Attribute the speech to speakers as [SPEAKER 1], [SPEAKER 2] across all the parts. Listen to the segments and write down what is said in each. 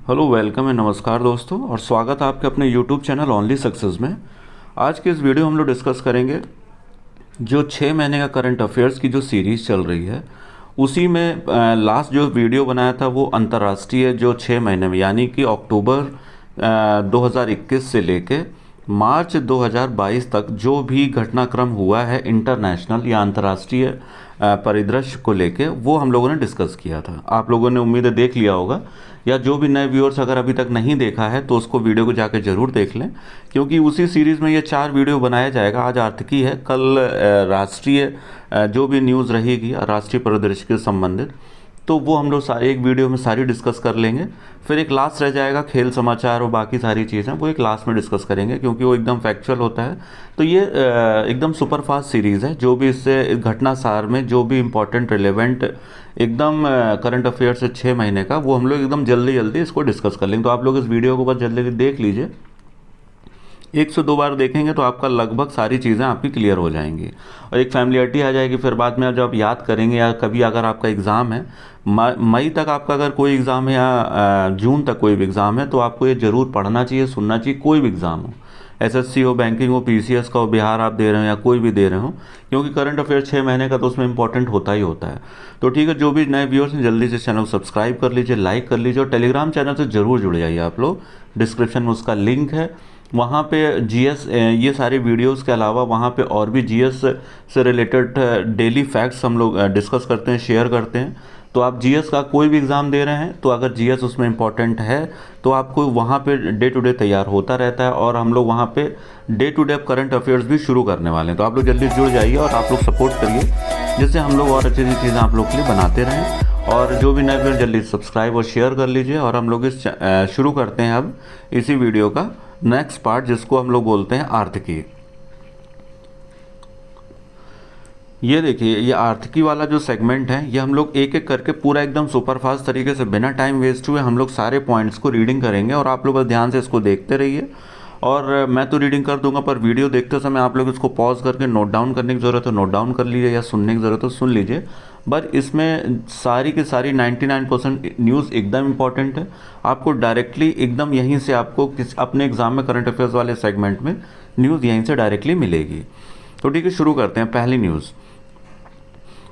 [SPEAKER 1] Hello, welcome and नमस्कार दोस्तों, और स्वागत है आपके अपने यूट्यूब चैनल ओनली सक्सेस में। आज के इस वीडियो हम लोग डिस्कस करेंगे जो 6 महीने का करंट अफेयर्स की जो सीरीज़ चल रही है, उसी में लास्ट जो वीडियो बनाया था वो अंतर्राष्ट्रीय जो 6 महीने में, यानी कि अक्टूबर 2021 से लेके मार्च 2022 तक जो भी घटनाक्रम हुआ है इंटरनेशनल या अंतर्राष्ट्रीय परिदृश्य को लेके, वो हम लोगों ने डिस्कस किया था। आप लोगों ने उम्मीद है देख लिया होगा, या जो भी नए व्यूअर्स अगर अभी तक नहीं देखा है तो उसको वीडियो को जाकर ज़रूर देख लें, क्योंकि उसी सीरीज़ में ये 4 वीडियो बनाया जाएगा। आज आर्थिकी है, कल राष्ट्रीय जो भी न्यूज़ रहेगी राष्ट्रीय परिदृश्य के संबंधित, तो वो हम लोग सारे एक वीडियो में सारी डिस्कस कर लेंगे। फिर एक लास्ट रह जाएगा खेल समाचार और बाकी सारी चीज़ें, वो एक लास्ट में डिस्कस करेंगे क्योंकि वो एकदम फैक्चुअल होता है। तो ये एकदम सुपरफास्ट सीरीज़ है। जो भी इससे घटना सार में जो भी इम्पोर्टेंट रिलेवेंट एकदम करंट अफेयर से 6 महीने का, वो हम लोग एकदम जल्दी जल्दी इसको डिस्कस कर लेंगे। तो आप लोग इस वीडियो को बस जल्दी जल्दी देख लीजिए। 1 से 2 बार देखेंगे तो आपका लगभग सारी चीज़ें आपकी क्लियर हो जाएंगी और एक फैमिलियरिटी आ जाएगी। फिर बाद में जब आप याद करेंगे, या कभी अगर आपका एग्ज़ाम है मई तक, आपका अगर कोई एग्ज़ाम है या जून तक कोई भी एग्ज़ाम है, तो आपको ये ज़रूर पढ़ना चाहिए, सुनना चाहिए। कोई भी एग्ज़ाम हो, एसएससी हो, बैंकिंग हो, पीसीएस का हो, बिहार आप दे रहे हो या कोई भी दे रहे हो, क्योंकि करंट अफेयर 6 महीने का तो उसमें इंपॉर्टेंट होता ही होता है। तो ठीक है, जो भी नए व्यूअर्स हैं जल्दी से चैनल को सब्सक्राइब कर लीजिए, लाइक कर लीजिए, और टेलीग्राम चैनल से ज़रूर जुड़ जाइए आप लोग। डिस्क्रिप्शन में उसका लिंक है, वहाँ पे जीएस ये सारी वीडियोस के अलावा वहाँ पे और भी जीएस से रिलेटेड डेली फैक्ट्स हम लोग डिस्कस करते हैं, शेयर करते हैं। तो आप जीएस का कोई भी एग्ज़ाम दे रहे हैं, तो अगर जीएस उसमें इंपॉर्टेंट है तो आपको वहाँ पे डे टू डे तैयार होता रहता है, और हम लोग वहाँ पे day to day current affairs भी शुरू करने वाले हैं। तो आप लोग जल्दी जुड़ जाइए और आप लोग सपोर्ट करिए, जिससे हम लोग और अच्छी अच्छी चीज़ें आप लोग के लिए बनाते रहें। और जो भी नए व्यूअर जल्दी सब्सक्राइब और शेयर कर लीजिए। और हम लोग इस शुरू करते हैं अब इसी वीडियो का नेक्स्ट पार्ट, जिसको हम लोग बोलते हैं आर्थिकी। ये देखिए, ये आर्थिकी वाला जो सेगमेंट है, ये हम लोग एक एक करके पूरा एकदम सुपरफास्ट तरीके से बिना टाइम वेस्ट हुए हम लोग सारे पॉइंट्स को रीडिंग करेंगे, और आप लोग बस ध्यान से इसको देखते रहिए। और मैं तो रीडिंग कर दूंगा, पर वीडियो देखते समय आप लोग इसको पॉज करके नोट डाउन करने की ज़रूरत है नोट डाउन कर लीजिए, या सुनने की ज़रूरत है सुन लीजिए। बट इसमें सारी की सारी 99% न्यूज़ एकदम इंपॉर्टेंट है। आपको डायरेक्टली एकदम यहीं से आपको अपने एग्जाम में करंट अफेयर्स वाले सेगमेंट में न्यूज़ यहीं से डायरेक्टली मिलेगी। तो ठीक है, शुरू करते हैं। पहली न्यूज़,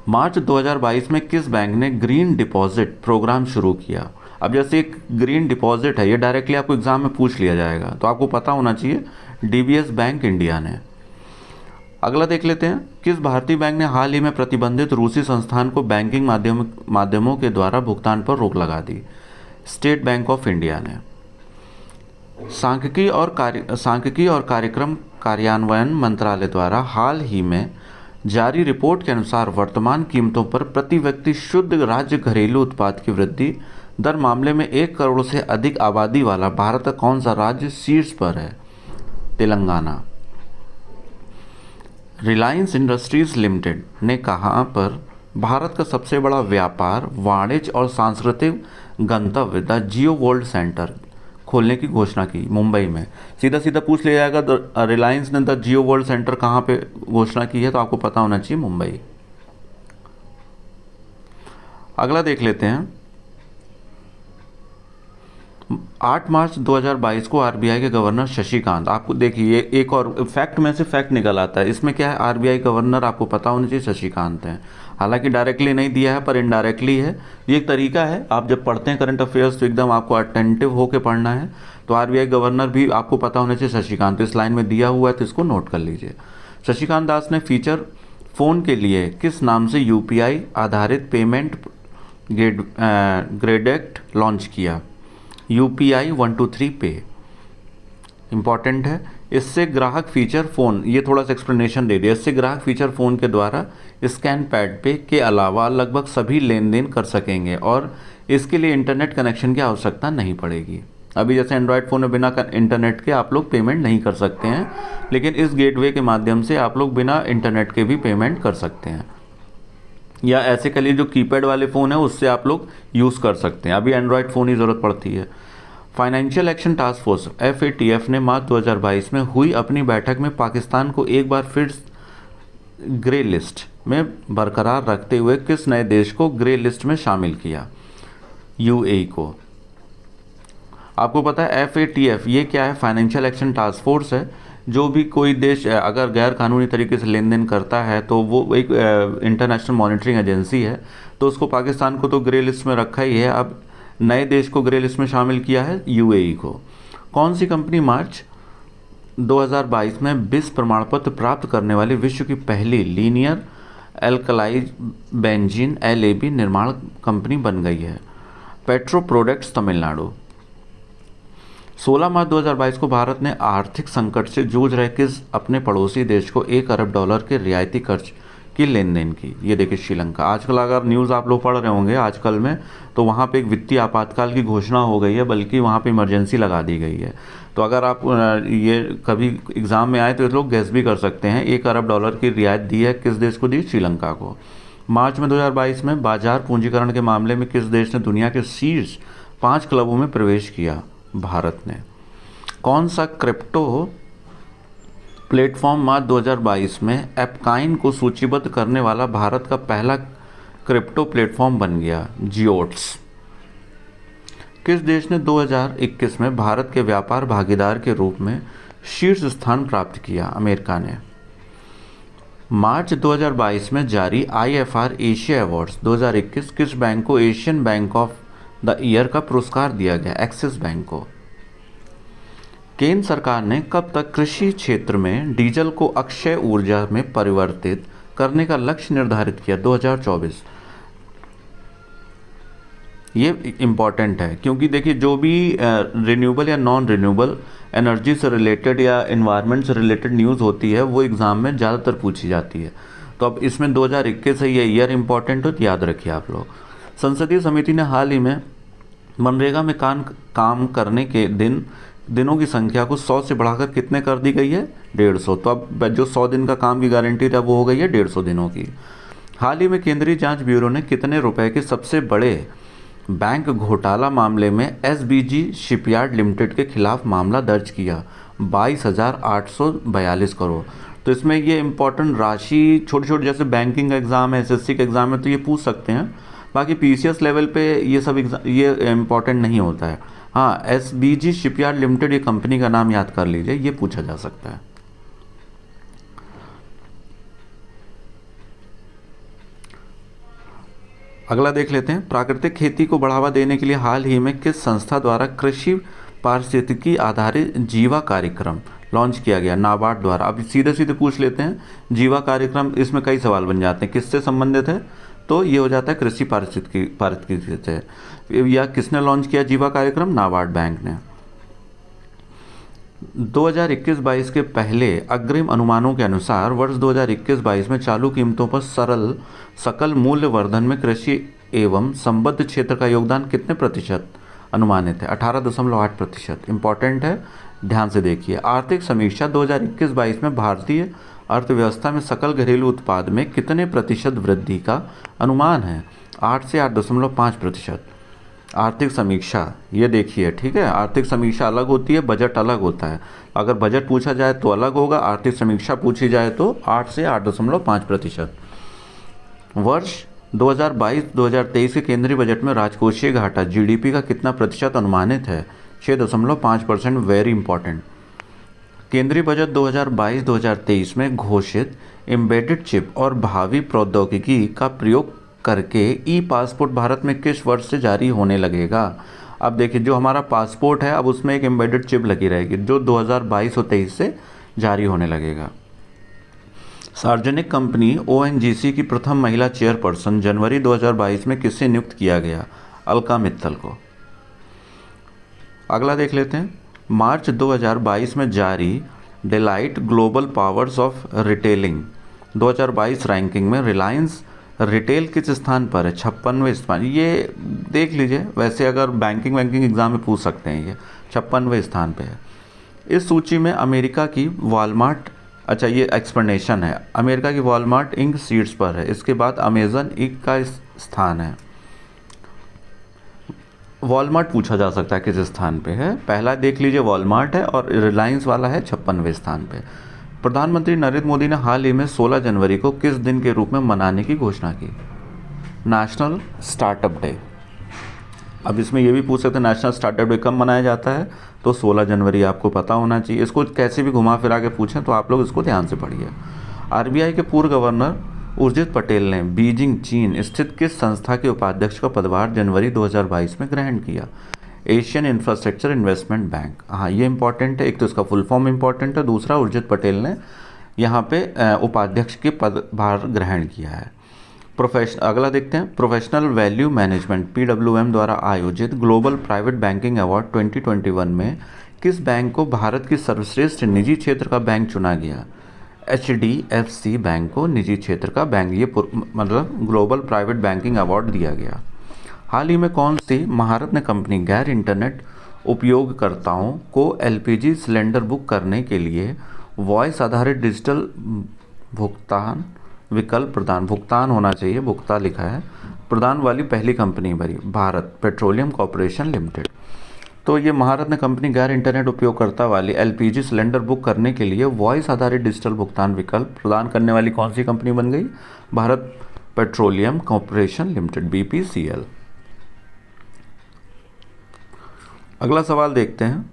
[SPEAKER 1] मार्च 2022 में किस बैंक ने ग्रीन डिपॉजिट प्रोग्राम शुरू किया? अब जैसे एक ग्रीन डिपॉजिट है, ये डायरेक्टली आपको एग्जाम में पूछ लिया जाएगा, तो आपको पता होना चाहिए, डीबीएस बैंक इंडिया ने। अगला देख लेते हैं, किस भारतीय बैंक ने हाल ही में प्रतिबंधित रूसी संस्थान को बैंकिंग माध्यमों के द्वारा भुगतान पर रोक लगा दी? स्टेट बैंक ऑफ इंडिया ने। सांख्यिकी और कार्यक्रम कार्यान्वयन मंत्रालय द्वारा हाल ही में जारी रिपोर्ट के अनुसार वर्तमान कीमतों पर प्रति व्यक्ति शुद्ध राज्य घरेलू उत्पाद की वृद्धि दर मामले में 1 करोड़ से अधिक आबादी वाला भारत का कौन सा राज्य शीर्ष पर है? तेलंगाना। रिलायंस इंडस्ट्रीज लिमिटेड ने कहाँ पर भारत का सबसे बड़ा व्यापार, वाणिज्य और सांस्कृतिक गंतव्य द जियो वर्ल्ड सेंटर खोलने की घोषणा की? मुंबई में। सीधा सीधा पूछ लिया जाएगा, रिलायंस ने द जियो वर्ल्ड सेंटर कहाँ पे घोषणा की है, तो आपको पता होना चाहिए मुंबई। अगला देख लेते हैं, 8 मार्च 2022 को आरबीआई के गवर्नर शशिकांत, आपको देखिए एक और फैक्ट में से फैक्ट निकल आता है। इसमें क्या है, आरबीआई गवर्नर आपको पता होना चाहिए शशिकांत हैं। हालांकि डायरेक्टली नहीं दिया है, पर इनडायरेक्टली है। ये एक तरीका है, आप जब पढ़ते हैं करंट अफेयर्स तो एकदम आपको अटेंटिव होकर पढ़ना है। तो आरबीआई गवर्नर भी आपको पता होना चाहिए शशिकांत, इस लाइन में दिया हुआ है, तो इसको नोट कर लीजिए। शशिकांत दास ने फीचर फ़ोन के लिए किस नाम से यूपीआई आधारित पेमेंट ग्रेडेक्ट लॉन्च किया? यूपीआई 123 पे। इंपॉर्टेंट है। इससे ग्राहक फीचर फ़ोन, ये थोड़ा सा एक्सप्लेनेशन दे दिया, इससे ग्राहक फीचर फ़ोन के द्वारा स्कैन पैड पे के अलावा लगभग सभी लेन देन कर सकेंगे, और इसके लिए इंटरनेट कनेक्शन की आवश्यकता नहीं पड़ेगी। अभी जैसे एंड्रॉयड फ़ोन में बिना इंटरनेट के आप लोग पेमेंट नहीं कर सकते हैं, लेकिन इस गेटवे के माध्यम से आप लोग बिना इंटरनेट के भी पेमेंट कर सकते हैं। या ऐसे के लिए जो कीपैड वाले फ़ोन है उससे आप लोग यूज़ कर सकते हैं, अभी एंड्रॉयड फ़ोन ही ज़रूरत पड़ती है। Financial action task force FATF ने मार्च 2022 में हुई अपनी बैठक में पाकिस्तान को एक बार फिर ग्रे लिस्ट में बरकरार रखते हुए किस नए देश को ग्रे लिस्ट में शामिल किया? UAE को। आपको पता है FATF ये क्या है? फाइनेंशियल एक्शन टास्क फोर्स है। जो भी कोई देश अगर गैर कानूनी तरीके से लेन देन करता है तो वो एक इंटरनेशनल मॉनिटरिंग एजेंसी है। तो उसको पाकिस्तान को तो ग्रे लिस्ट में रखा ही है, अब नए देश को ग्रे लिस्ट में शामिल किया है, UAE को। कौन सी कंपनी मार्च 2022 में BIS प्रमाण पत्र प्राप्त करने वाली विश्व की पहली लीनियर एल्कलाइज बेंजीन LAB निर्माण कंपनी बन गई है? Petro products Tamil Nadu. 16 मार्च 2022 को भारत ने आर्थिक संकट से जूझ रहे किस अपने पड़ोसी देश को $1 अरब के रियायती कर्ज की लेन देन की? ये देखिए श्रीलंका। आजकल अगर न्यूज़ आप लोग पढ़ रहे होंगे आजकल में, तो वहाँ पे एक वित्तीय आपातकाल की घोषणा हो गई है, बल्कि वहाँ पे इमरजेंसी लगा दी गई है। तो अगर आप ये कभी एग्ज़ाम में आए तो लोग गैस भी कर सकते हैं, $1 अरब की रियायत दी है, किस देश को दी? श्रीलंका को। मार्च में 2022 में बाजार पूंजीकरण के मामले में किस देश ने दुनिया के शीर्ष 5 क्लबों में प्रवेश किया? भारत ने। कौन सा क्रिप्टो प्लेटफॉर्म मार्च 2022 में एपकाइन को सूचीबद्ध करने वाला भारत का पहला क्रिप्टो प्लेटफॉर्म बन गया? जियोट्स। किस देश ने 2021 में भारत के व्यापार भागीदार के रूप में शीर्ष स्थान प्राप्त किया? अमेरिका ने। मार्च 2022 में जारी IFR एशिया अवार्ड्स 2021 किस बैंक को Asian bank of the year का पुरस्कार दिया गया? एक्सिस बैंक को। केंद्र सरकार ने कब तक कृषि क्षेत्र में डीजल को अक्षय ऊर्जा में परिवर्तित करने का लक्ष्य निर्धारित किया? 2024। ये इम्पॉर्टेंट है क्योंकि देखिए जो भी रिन्यूएबल या नॉन रिन्यूएबल एनर्जी से रिलेटेड या एनवायरनमेंट से रिलेटेड न्यूज़ होती है वो एग्ज़ाम में ज़्यादातर पूछी जाती है। तो अब इसमें 2021 से ये ईयर इम्पॉर्टेंट हो तो याद रखिए आप लोग। संसदीय समिति ने हाल ही में मनरेगा में काम करने के दिनों की संख्या को 100 से बढ़ाकर कितने कर दी गई है? 150। तो अब जो 100 दिन का काम की गारंटी था वो हो गई है 150 दिनों की। हाल ही में केंद्रीय जांच ब्यूरो ने कितने रुपए के सबसे बड़े बैंक घोटाला मामले में SBG शिपयार्ड लिमिटेड के खिलाफ मामला दर्ज किया? 22,842 करोड़। तो इसमें ये इम्पोर्टेंट राशि छोटी छोटी, जैसे बैंकिंग का एग्ज़ाम है, SSC का एग्ज़ाम है, तो ये पूछ सकते हैं। बाकी PCS लेवल पे ये सब ये इम्पोर्टेंट नहीं होता है। हाँ, SBG शिपयार्ड लिमिटेड ये कंपनी का नाम याद कर लीजिए, ये पूछा जा सकता है। अगला देख लेते हैं। प्राकृतिक खेती को बढ़ावा देने के लिए हाल ही में किस संस्था द्वारा कृषि पारिस्थितिकी आधारित जीवा कार्यक्रम लॉन्च किया गया? नाबार्ड द्वारा। अब सीधे सीधे पूछ लेते हैं, जीवा कार्यक्रम, इसमें कई सवाल बन जाते हैं। किससे संबंधित है? तो ये हो जाता है कृषि पारिस्थितिकी से। या किसने लॉन्च किया जीवा कार्यक्रम? नाबार्ड बैंक ने। 2021-22 के पहले अग्रिम अनुमानों के अनुसार वर्ष 2021-22 में चालू कीमतों पर सरल सकल मूल्य वर्धन में कृषि एवं संबद्ध क्षेत्र का योगदान कितने प्रतिशत अनुमानित है? 18.8%। इंपॉर्टेंट है, ध्यान से देखिए। आर्थिक समीक्षा 2021-22 में भारतीय अर्थव्यवस्था में सकल घरेलू उत्पाद में कितने प्रतिशत वृद्धि का अनुमान है? 8 से 8.5%। आर्थिक समीक्षा ये देखिए, ठीक है। आर्थिक समीक्षा अलग होती है, बजट अलग होता है। अगर बजट पूछा जाए तो अलग होगा, आर्थिक समीक्षा पूछी जाए तो 8 से 8.5%। वर्ष 2022-2023 के केंद्रीय बजट में राजकोषीय घाटा GDP का कितना प्रतिशत अनुमानित है? 6.5%। Very important. केंद्रीय बजट 2022-2023 में घोषित एम्बेडेड चिप और भावी प्रौद्योगिकी का प्रयोग करके ई-पासपोर्ट भारत में किस वर्ष से जारी होने लगेगा? अब देखिए, जो हमारा पासपोर्ट है अब उसमें एक एम्बेडेड चिप लगी रहेगी, जो 2022-23 से जारी होने लगेगा। सार्वजनिक कंपनी ONGC की प्रथम महिला चेयरपर्सन जनवरी 2022 में किससे नियुक्त किया गया? अलका मित्तल को। अगला देख लेते हैं। मार्च 2022 में जारी Deloitte global powers of retailing 2022 ranking में रिलायंस रिटेल किस स्थान पर है? 56वें स्थान। ये देख लीजिए, वैसे अगर बैंकिंग एग्जाम में पूछ सकते हैं, ये 56वें स्थान पे है। इस सूची में अमेरिका की वॉलमार्ट, अच्छा ये एक्सप्लेनेशन है, अमेरिका की वॉलमार्ट इंक शीर्ष पर है, इसके बाद अमेजन इंक का स्थान है। वॉलमार्ट पूछा जा सकता है किस स्थान पे है, पहला देख लीजिए वॉलमार्ट है, और रिलायंस वाला है 56वें स्थान पे। प्रधानमंत्री नरेंद्र मोदी ने हाल ही में 16 जनवरी को किस दिन के रूप में मनाने की घोषणा की? National startup day. अब इसमें ये भी पूछ सकते हैं नेशनल स्टार्टअप डे कब मनाया जाता है, तो 16 जनवरी आपको पता होना चाहिए। इसको कैसे भी घुमा फिरा के पूछें तो आप लोग इसको ध्यान से पढ़िए। आरबीआई के पूर्व गवर्नर उर्जित पटेल ने बीजिंग चीन स्थित किस संस्था के उपाध्यक्ष का पदभार जनवरी 2022 में ग्रहण किया? Asian infrastructure investment bank. हाँ, ये इंपॉर्टेंट है, एक तो इसका फुल फॉर्म इंपॉर्टेंट है, दूसरा उर्जित पटेल ने यहाँ पे उपाध्यक्ष के पदभार ग्रहण किया है। अगला देखते हैं, प्रोफेशनल वैल्यू मैनेजमेंट PWM द्वारा आयोजित ग्लोबल प्राइवेट बैंकिंग अवार्ड 2021 में किस बैंक को भारत की सर्वश्रेष्ठ निजी क्षेत्र का बैंक चुना गया? HDFC बैंक को निजी क्षेत्र का बैंक, ये मतलब ग्लोबल प्राइवेट बैंकिंग अवार्ड दिया गया। हाल ही में कौन सी महारत्न कंपनी गैर इंटरनेट उपयोगकर्ताओं को LPG सिलेंडर बुक करने के लिए वॉइस आधारित डिजिटल भुगतान विकल्प भुगतान होना चाहिए, भुगता लिखा है, प्रदान वाली पहली कंपनी बनी? Bharat petroleum corporation limited. तो ये महारत्न कंपनी गैर इंटरनेट उपयोगकर्ता वाली LPG सिलेंडर बुक करने के लिए वॉइस आधारित डिजिटल भुगतान विकल्प प्रदान करने वाली कौन सी कंपनी बन गई? Bharat petroleum corporation limited, BPCL। अगला सवाल देखते हैं,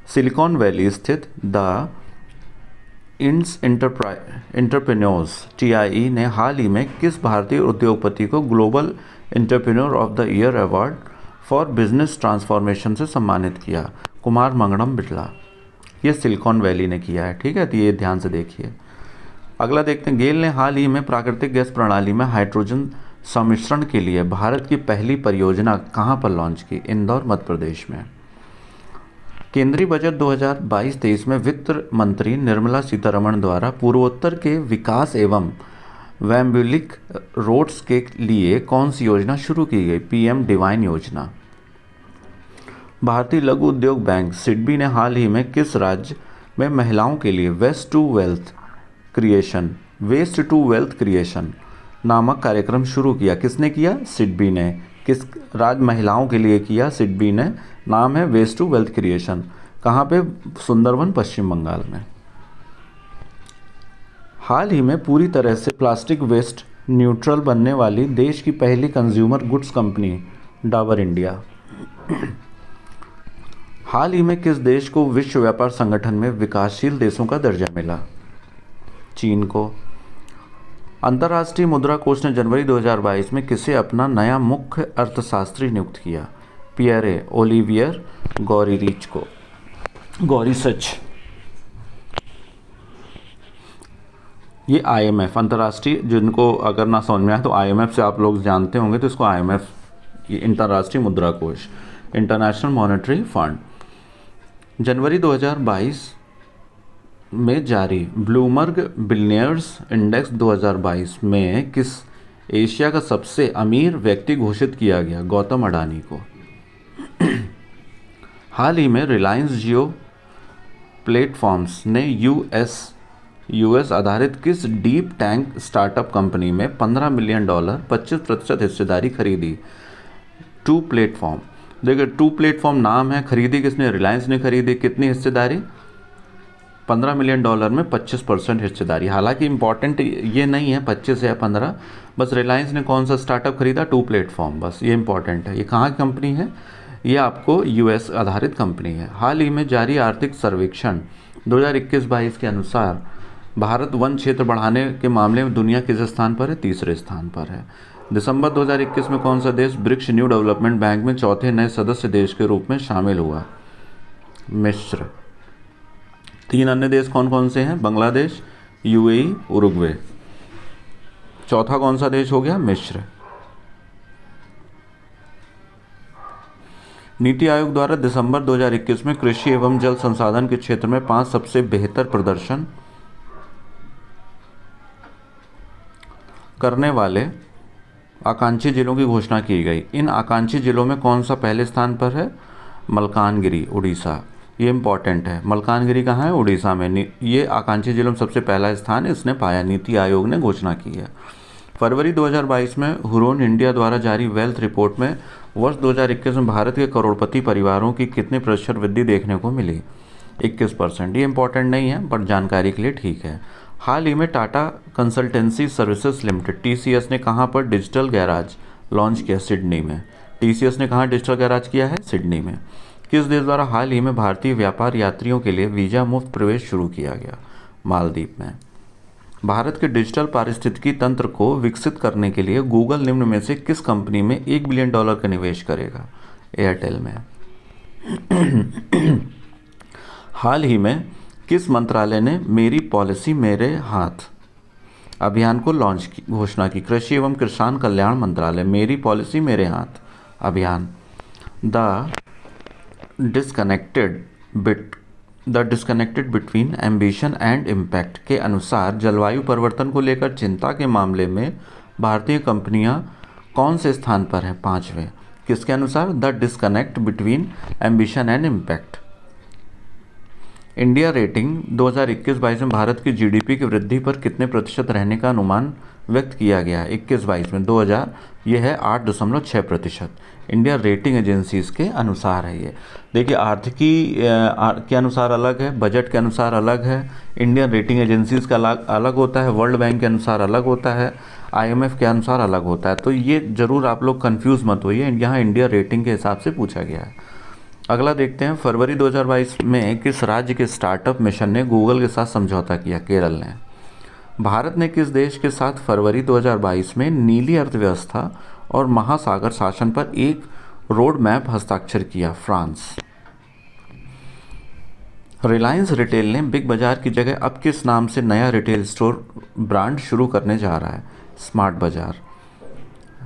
[SPEAKER 1] सिलिकॉन वैली स्थित द इंड्स एंटरप्रेन्योर्स TIE ने हाल ही में किस भारतीय उद्योगपति को global entrepreneur of the year award for business transformation से सम्मानित किया? कुमार मंगलम बिरला। ये सिलिकॉन वैली ने किया है, ठीक है, तो ये ध्यान से देखिए। अगला देखते हैं, गेल ने हाल ही में प्राकृतिक गैस प्रणाली में हाइड्रोजन सम्मिश्रण के लिए भारत की पहली परियोजना कहाँ पर लॉन्च की? इंदौर, मध्य प्रदेश में। केंद्रीय बजट 2022-23 में वित्त मंत्री निर्मला सीतारमण द्वारा पूर्वोत्तर के विकास एवं वैम्बुलिक रोड्स के लिए कौन सी योजना शुरू की गई? PM डिवाइन योजना। भारतीय लघु उद्योग बैंक सिडबी ने हाल ही में किस राज्य में महिलाओं के लिए वेस्ट टू वेल्थ क्रिएशन नामक कार्यक्रम शुरू किया? किसने किया? सिडबी ने। किस राज्य महिलाओं के लिए किया? सिडबी ने। नाम है वेस्ट टू वेल्थ क्रिएशन। कहाँ पे? सुंदरवन, पश्चिम बंगाल में। हाल ही में पूरी तरह से प्लास्टिक वेस्ट न्यूट्रल बनने वाली देश की पहली consumer goods company Dabur India. हाल ही में किस देश को विश्व व्यापार संगठन में विकासशील देशों का दर्जा मिला? चीन को। अंतर्राष्ट्रीय मुद्रा कोष ने जनवरी 2022 में किसे अपना नया मुख्य अर्थशास्त्री नियुक्त किया? Pierre Olivier Gourinchas. ये IMF अंतर्राष्ट्रीय, जिनको अगर ना समझ में आए तो IMF से आप लोग जानते होंगे, तो इसको IMF, ये अंतर्राष्ट्रीय मुद्रा कोष, इंटरनेशनल मॉनेटरी फंड। जनवरी 2022 में जारी ब्लूमबर्ग बिलियनियर्स इंडेक्स 2022 में किस एशिया का सबसे अमीर व्यक्ति घोषित किया गया? गौतम अडानी को। हाल ही में रिलायंस जियो प्लेटफॉर्म्स ने US आधारित किस डीप टैंक स्टार्टअप कंपनी में $15 मिलियन 25% हिस्सेदारी खरीदी? Two platform. देखिए, टू प्लेटफॉर्म नाम है, खरीदी किसने? रिलायंस ने खरीदी। कितनी हिस्सेदारी? $15 मिलियन में 25% हिस्सेदारी। हालांकि इंपॉर्टेंट ये नहीं है 25 या 15, बस रिलायंस ने कौन सा स्टार्टअप खरीदा? टू प्लेटफॉर्म, बस ये इंपॉर्टेंट है। ये कहाँ की कंपनी है? ये आपको US आधारित कंपनी है। हाल ही में जारी आर्थिक सर्वेक्षण 2021-22 के अनुसार भारत वन क्षेत्र बढ़ाने के मामले में दुनिया किस स्थान पर है? तीसरे स्थान पर है। दिसंबर 2021 में कौन सा देश ब्रिक्स न्यू डेवलपमेंट बैंक में चौथे नए सदस्य देश के रूप में शामिल हुआ? मिस्र। 3 अन्य देश कौन कौन से हैं? Bangladesh, UAE, Uruguay. चौथा कौन सा देश हो गया? मिस्र। नीति आयोग द्वारा दिसंबर 2021 में कृषि एवं जल संसाधन के क्षेत्र में 5 सबसे बेहतर प्रदर्शन करने वाले आकांक्षी जिलों की घोषणा की गई। इन आकांक्षी जिलों में कौन सा पहले स्थान पर है? मलकानगिरी, उड़ीसा। ये इंपॉर्टेंट है। मलकानगिरी कहाँ है? उड़ीसा में। ये आकांक्षी जिलों में सबसे पहला स्थान इसने पाया, नीति आयोग ने घोषणा की है। फरवरी 2022 में हुरोन इंडिया द्वारा जारी वेल्थ रिपोर्ट में वर्ष 2021 में भारत के करोड़पति परिवारों की कितने प्रतिशत वृद्धि देखने को मिली? 21%। ये इंपॉर्टेंट नहीं है, बट जानकारी के लिए ठीक है। हाल ही में Tata consultancy services limited TCS ने कहां पर डिजिटल गैराज लॉन्च किया? सिडनी में। टीसीएस ने कहाँ डिजिटल गैराज किया है? सिडनी में। किस देश द्वारा हाल ही में भारतीय व्यापार यात्रियों के लिए वीज़ा मुफ्त प्रवेश शुरू किया गया? मालदीव में। भारत के डिजिटल पारिस्थितिकी तंत्र को विकसित करने के लिए गूगल निम्न में से किस कंपनी में $1 बिलियन का निवेश करेगा? एयरटेल में। हाल ही में किस मंत्रालय ने मेरी पॉलिसी मेरे हाथ अभियान को लॉन्च की घोषणा की? कृषि एवं किसान कल्याण मंत्रालय। मेरी पॉलिसी मेरे हाथ अभियान। The disconnected between ambition and impact के अनुसार जलवायु परिवर्तन को लेकर चिंता के मामले में भारतीय कंपनियां कौन से स्थान पर हैं? 5वें। किसके अनुसार? The disconnect between ambition and impact. India rating 2021-22 में भारत की जीडीपी की वृद्धि पर कितने प्रतिशत रहने का अनुमान व्यक्त किया गया है? 21-22 में 2000 ये है 8.6%। इंडिया रेटिंग एजेंसीज के अनुसार है ये। देखिए आर्थिकी के अनुसार अलग है, बजट के अनुसार अलग है, इंडियन रेटिंग एजेंसीज का अलग होता है, वर्ल्ड बैंक के अनुसार अलग होता है, आईएमएफ के अनुसार अलग होता है। तो ये ज़रूर आप लोग कंफ्यूज मत होइए, यहाँ इंडिया रेटिंग के हिसाब से पूछा गया है। अगला देखते हैं, फरवरी 2022 में किस राज्य के स्टार्टअप मिशन ने गूगल के साथ समझौता किया? केरल ने। भारत ने किस देश के साथ फरवरी 2022 में नीली अर्थव्यवस्था और महासागर शासन पर एक रोड मैप हस्ताक्षर किया? फ्रांस। रिलायंस रिटेल ने बिग बाजार की जगह अब किस नाम से नया रिटेल स्टोर ब्रांड शुरू करने जा रहा है? स्मार्ट बाजार।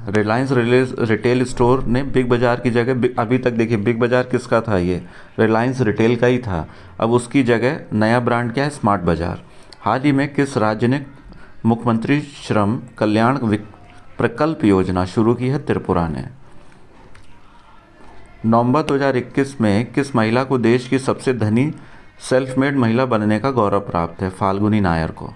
[SPEAKER 1] रिलायंस रिटेल स्टोर ने बिग बाजार की जगह, अभी तक देखिए बिग बाजार किसका था? ये रिलायंस रिटेल का ही था। अब उसकी जगह नया ब्रांड क्या है? स्मार्ट बाजार। हाल ही में किस राज्य ने मुख्यमंत्री श्रम कल्याण प्रकल्प योजना शुरू की है? त्रिपुरा ने। नवंबर 2021 में किस महिला को देश की सबसे धनी सेल्फ मेड महिला बनने का गौरव प्राप्त है? फाल्गुनी नायर को।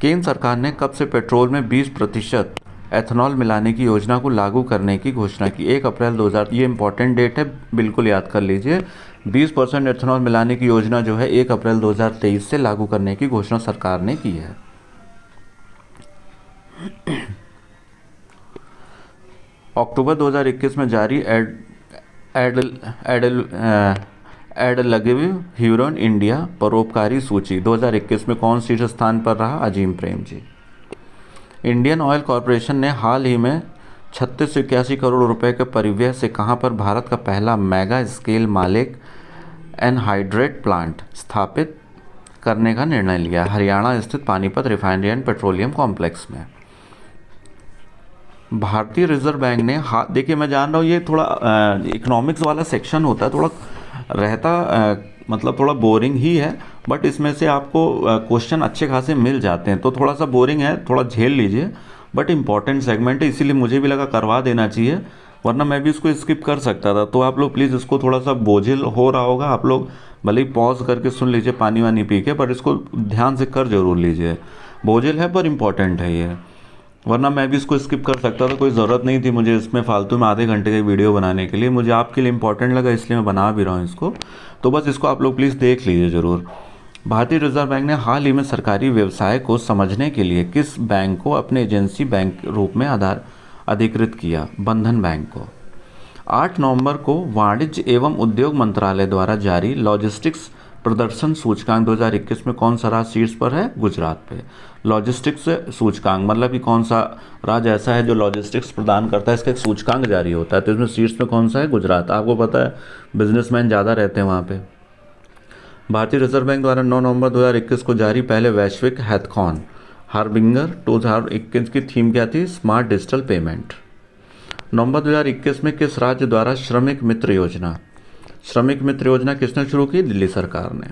[SPEAKER 1] केंद्र सरकार ने कब से पेट्रोल में 20% एथेनॉल मिलाने की योजना को लागू करने की घोषणा की? 1 अप्रैल 2000। ये इंपॉर्टेंट डेट है, बिल्कुल याद कर लीजिए। 20% एथेनॉल मिलाने की योजना जो है 1 अप्रैल 2023 से लागू करने की घोषणा सरकार ने की है। अक्टूबर 2021 में जारी एडलगिव ह्यूरन इंडिया परोपकारी सूची 2021 में कौन शीर्ष स्थान पर रहा? अजीम Prem ji. Indian oil corporation ने हाल ही में 36 से 81 करोड़ रुपए के परिव्यय से कहां पर भारत का पहला मेगा स्केल मालिक एनहाइड्रेट प्लांट स्थापित करने का निर्णय लिया? हरियाणा स्थित Panipat refinery and petroleum complex में। भारतीय रिजर्व बैंक ने देखिए मैं जान रहा हूँ ये थोड़ा इकोनॉमिक्स वाला सेक्शन होता है, थोड़ा रहता मतलब थोड़ा बोरिंग ही है, बट इसमें से आपको क्वेश्चन अच्छे खासे मिल जाते हैं। तो थोड़ा सा बोरिंग है, थोड़ा झेल लीजिए, बट इम्पॉर्टेंट सेगमेंट है, इसीलिए मुझे भी लगा करवा देना चाहिए, वरना मैं भी इसको स्किप कर सकता था। तो आप लोग प्लीज़ इसको थोड़ा सा बोझिल हो रहा होगा, आप लोग भले ही पॉज करके सुन लीजिए पानी वानी पी के, पर इसको ध्यान से कर जरूर लीजिए। बोझिल है पर इम्पॉर्टेंट है ये, वरना मैं भी इसको स्किप कर सकता था। कोई ज़रूरत नहीं थी मुझे इसमें फालतू में आधे घंटे की वीडियो बनाने के लिए, मुझे आपके लिए इंपॉर्टेंट लगा इसलिए मैं बना भी रहा हूँ इसको। तो बस इसको आप लोग प्लीज़ देख लीजिए ज़रूर। भारतीय रिजर्व बैंक ने हाल ही में सरकारी व्यवसाय को समझने के लिए किस बैंक को अपने एजेंसी बैंक रूप में अधिकृत किया? बंधन बैंक को। 8 नवंबर को वाणिज्य एवं उद्योग मंत्रालय द्वारा जारी लॉजिस्टिक्स प्रदर्शन सूचकांक 2021 में कौन सा राज्य शीर्ष पर है? गुजरात पे। लॉजिस्टिक्स सूचकांक मतलब कि कौन सा राज्य ऐसा है जो लॉजिस्टिक्स प्रदान करता है, इसका एक सूचकांक जारी होता है, तो इसमें शीर्ष में कौन सा है? गुजरात। आपको पता है बिजनेसमैन ज़्यादा रहते हैं वहाँ पे। भारतीय रिजर्व बैंक द्वारा 9 नवंबर 2021 को जारी पहले वैश्विक हैथकॉन हार्बिंगर 2021 की थीम क्या थी? Smart digital payment. नवंबर 2021 में किस राज्य द्वारा श्रमिक मित्र योजना किसने शुरू की? दिल्ली सरकार ने।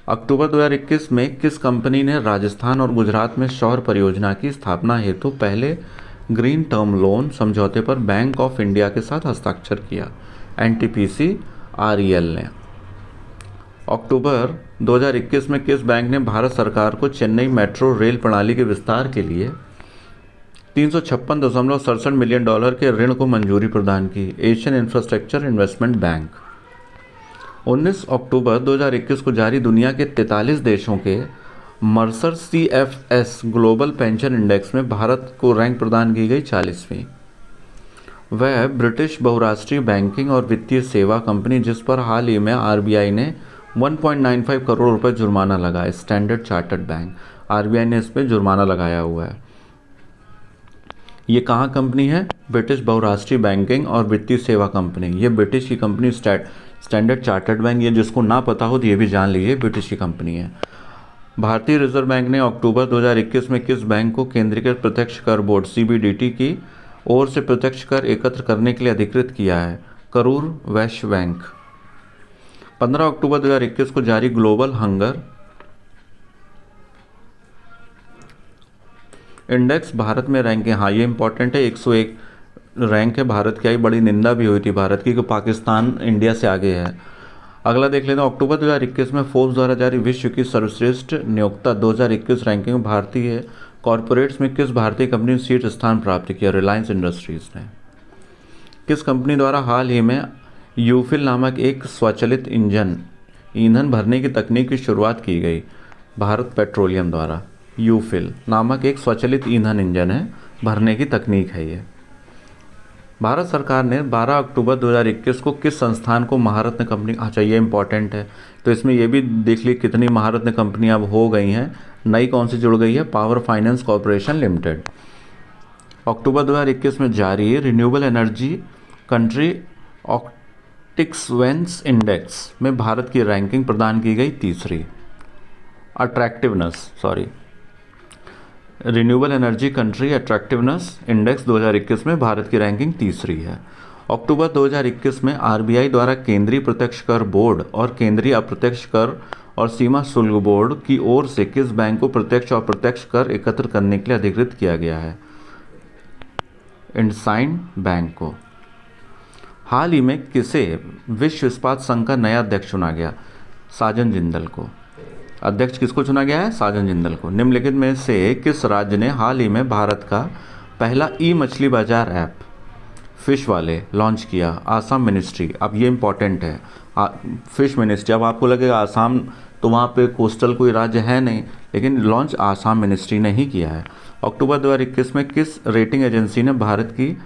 [SPEAKER 1] अक्टूबर 2021 में किस कंपनी ने राजस्थान और गुजरात में सौर परियोजना की स्थापना हेतु पहले ग्रीन टर्म लोन समझौते पर बैंक ऑफ इंडिया के साथ हस्ताक्षर किया? एनटीपीसी आरईएल ने। अक्टूबर 2021 में किस बैंक ने भारत सरकार को चेन्नई मेट्रो रेल प्रणाली के विस्तार के लिए $356.67 मिलियन के ऋण को मंजूरी प्रदान की? Asian infrastructure investment bank. 19 अक्टूबर 2021 को जारी दुनिया के 43 देशों के Mercer CFS global pension index में भारत को रैंक प्रदान की गई 40वीं। वह ब्रिटिश बहुराष्ट्रीय बैंकिंग और वित्तीय सेवा कंपनी जिस पर हाल ही में RBI ने 1.95 करोड़ रुपए जुर्माना लगाया। स्टैंडर्ड चार्टर्ड बैंक, RBI ने इस पर जुर्माना लगाया हुआ है। ये कहाँ कंपनी है? ब्रिटिश बहुराष्ट्रीय बैंकिंग और वित्तीय सेवा कंपनी। ये ब्रिटिश की कंपनी स्टैंडर्ड चार्टर्ड बैंक, ये जिसको ना पता हो तो ये भी जान लीजिए ब्रिटिश की कंपनी है। भारतीय रिजर्व बैंक ने अक्टूबर 2021 में किस बैंक को केंद्रीकृत प्रत्यक्ष कर बोर्ड CBDT की ओर से प्रत्यक्ष कर एकत्र करने के लिए अधिकृत किया है? करूर वैश्य बैंक। 15 अक्टूबर 2021 को जारी ग्लोबल हंगर इंडेक्स भारत में रैंकिंग, हाँ ये इंपॉर्टेंट है, 101 रैंक है भारत की। आई बड़ी निंदा भी हुई थी भारत की कि पाकिस्तान इंडिया से आगे है। अगला देख लेते हैं। अक्टूबर 2021 में फोर्ब्स द्वारा जारी विश्व की सर्वश्रेष्ठ नियोक्ता 2021 रैंकिंग में भारतीय कॉरपोरेट्स में किस भारतीय कंपनी ने शीर्ष स्थान प्राप्त किया? रिलायंस इंडस्ट्रीज ने। किस कंपनी द्वारा हाल ही में यूफिल नामक एक स्वचालित ईंधन भरने की तकनीक की शुरुआत की गई? भारत पेट्रोलियम द्वारा। यूफिल नामक एक स्वचालित ईंधन इंजन है, भरने की तकनीक है ये। भारत सरकार ने 12 अक्टूबर 2021 को किस संस्थान को महारत्न कंपनी, अच्छा ये इंपॉर्टेंट है, तो इसमें ये भी देख ली कितनी महारत्न कंपनियां अब हो गई हैं। नई कौन सी जुड़ गई है? Power finance corporation limited. अक्टूबर 2021 में जारी renewable energy country attractiveness index में भारत की रैंकिंग प्रदान की गई 3री। Renewable energy country attractiveness index 2021 में भारत की रैंकिंग 3री है। अक्टूबर 2021 में RBI द्वारा केंद्रीय प्रत्यक्ष कर बोर्ड और केंद्रीय अप्रत्यक्ष कर और सीमा शुल्क बोर्ड की ओर से किस बैंक को प्रत्यक्ष और प्रत्यक्ष कर एकत्र करने के लिए अधिकृत किया गया है? इंडसइंड बैंक को। हाल ही में किसे विश्व इस्पात संघ का नया अध्यक्ष चुना गया? साजन जिंदल को। अध्यक्ष किसको चुना गया है? साजन जिंदल को। निम्नलिखित में से किस राज्य ने हाल ही में भारत का पहला मछली बाजार ऐप फिश वाले लॉन्च किया? आसाम मिनिस्ट्री। अब ये इंपॉर्टेंट है, फिश मिनिस्ट्री। अब आपको लगेगा आसाम तो वहाँ पे कोस्टल कोई राज्य है नहीं, लेकिन लॉन्च आसाम मिनिस्ट्री ने ही किया है। अक्टूबर 2021 में किस रेटिंग एजेंसी ने भारत की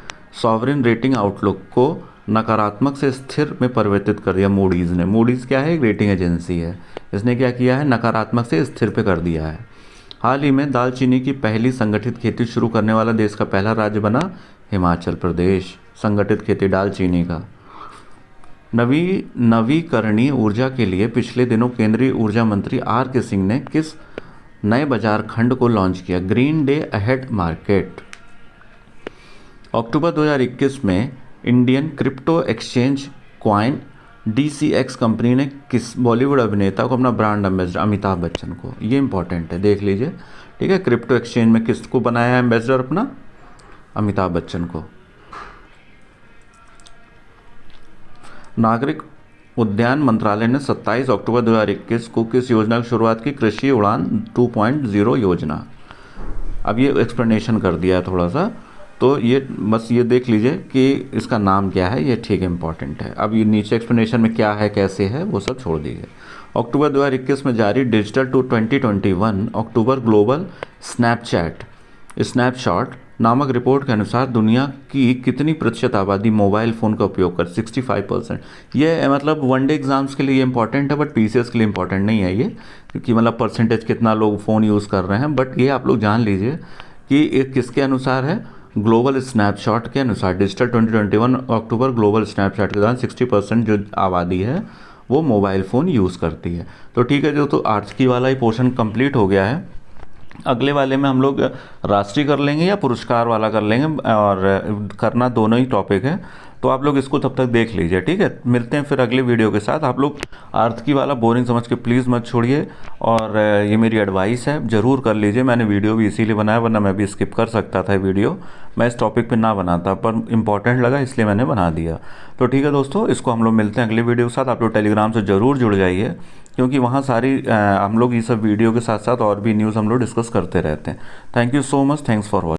[SPEAKER 1] सॉवरेन रेटिंग आउटलुक को नकारात्मक से स्थिर में परिवर्तित कर दिया? मूडीज़ ने। मूडीज़ क्या है? एक रेटिंग एजेंसी है। इसने क्या किया है? नकारात्मक से स्थिर पे कर दिया है। हाल ही में दालचीनी की पहली संगठित खेती शुरू करने वाला देश का पहला राज्य बना हिमाचल प्रदेश। संगठित खेती दालचीनी का। नवीकरणीय ऊर्जा के लिए पिछले दिनों केंद्रीय ऊर्जा मंत्री RK सिंह ने किस नए बाजार खंड को लॉन्च किया? Green day ahead market. अक्टूबर 2021 में Indian crypto exchange coin DCX company ने किस बॉलीवुड अभिनेता को अपना ब्रांड एम्बेसडर? अमिताभ बच्चन को। ये इंपॉर्टेंट है, देख लीजिए, ठीक है। क्रिप्टो एक्सचेंज में किसको बनाया है एम्बेसडर अपना? अमिताभ बच्चन को। नागरिक उद्यान मंत्रालय ने 27 अक्टूबर 2021 को किस योजना की शुरुआत की? कृषि उड़ान 2.0 योजना। अब ये एक्सप्लेनेशन कर दिया है थोड़ा सा, तो ये बस ये देख लीजिए कि इसका नाम क्या है, ये ठीक इंपॉर्टेंट है। अब ये नीचे एक्सप्लेनेशन में क्या है कैसे है वो सब छोड़ दीजिए। अक्टूबर 2021 में जारी डिजिटल टू 2021 अक्टूबर ग्लोबल स्नैपशॉट नामक रिपोर्ट के अनुसार दुनिया की कितनी प्रतिशत आबादी मोबाइल फ़ोन का उपयोग कर? 65%। ये मतलब वनडे एग्जाम्स के लिए इंपॉर्टेंट है, बट PCS के लिए इंपॉर्टेंट नहीं है ये, क्योंकि मतलब परसेंटेज कितना लोग फ़ोन यूज़ कर रहे हैं। बट ये आप लोग जान लीजिए कि ये किसके अनुसार है? ग्लोबल स्नैपशॉट के अनुसार। डिजिटल 2021 अक्टूबर ग्लोबल स्नैपशॉट के दौरान 60% जो आबादी है वो मोबाइल फ़ोन यूज़ करती है। तो ठीक है, जो तो आर्थिकी वाला ही पोर्शन कंप्लीट हो गया है। अगले वाले में हम लोग राष्ट्रीय कर लेंगे या पुरस्कार वाला कर लेंगे, और करना दोनों ही टॉपिक है, तो आप लोग इसको तब तक देख लीजिए, ठीक है। मिलते हैं फिर अगले वीडियो के साथ। आप लोग आर्थिकी वाला बोरिंग समझ के प्लीज़ मत छोड़िए, और ये मेरी एडवाइस है, ज़रूर कर लीजिए। मैंने वीडियो भी इसीलिए बनाया, वरना मैं भी स्किप कर सकता था वीडियो, मैं इस टॉपिक पे ना बनाता, पर इंपॉर्टेंट लगा इसलिए मैंने बना दिया। तो ठीक है दोस्तों, इसको हम लोग मिलते हैं अगले वीडियो के साथ। आप लोग टेलीग्राम से ज़रूर जुड़ जाइए, क्योंकि वहाँ सारी हम लोग ये सब वीडियो के साथ साथ और भी न्यूज़ हम लोग डिस्कस करते रहते हैं। Thank you so much, thanks for watching.